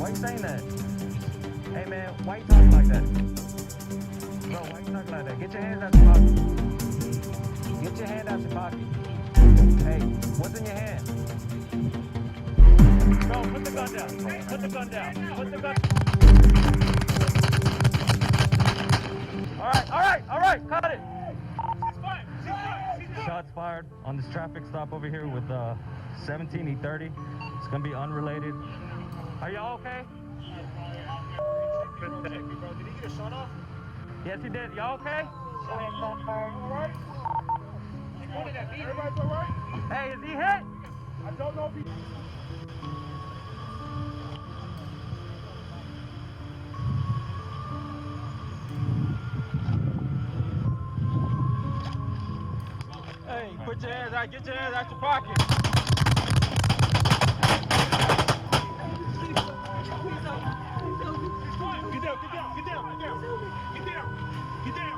Why you saying that? Hey man, why you talking like that? Bro, why you talking like that? Get your hands out your pocket. Get your hand out your pocket. Hey, what's in your hand? Bro, put the gun down. Put the gun down. Put the gun. All right, cut it. Shots fired on this traffic stop over here with 17E30. It's gonna be unrelated. Are y'all okay? Bro, did he get a shot off? Yes, he did. Y'all okay? Everybody's all right? Hey, is he hit? I don't know if he... Hey, put your hands out. Get your hands out your pocket. Get down.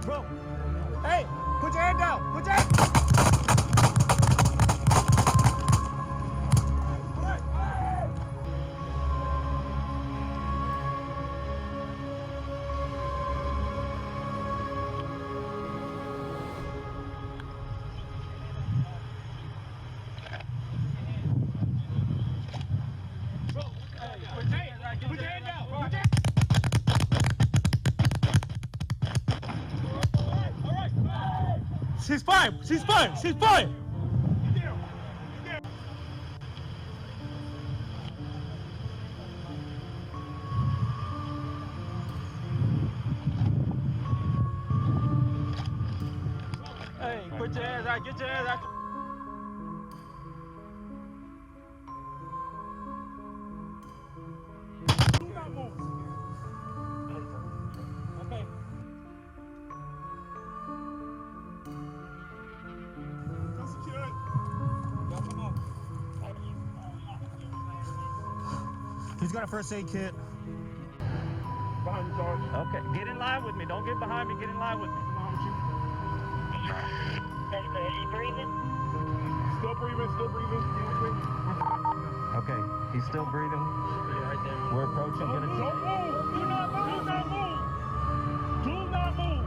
Bro, hey, put your hand down. Put your hand. She's fine. Hey, put your hands out. Get your hands out. Do not move. Okay. He's got a first aid kit. Behind you, Sarge. Okay, get in line with me. Don't get behind me. Get in line with me. Is he breathing? Still breathing. Okay, he's still breathing. Right there. We're approaching. Don't move. Do not move.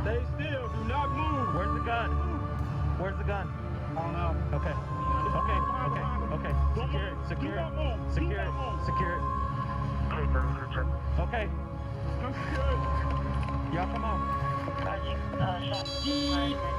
Stay still. Do not move. Where's the gun? Where's the gun? I don't know. Okay. Secure it. Okay. I'm scared. Y'all come on. Shot.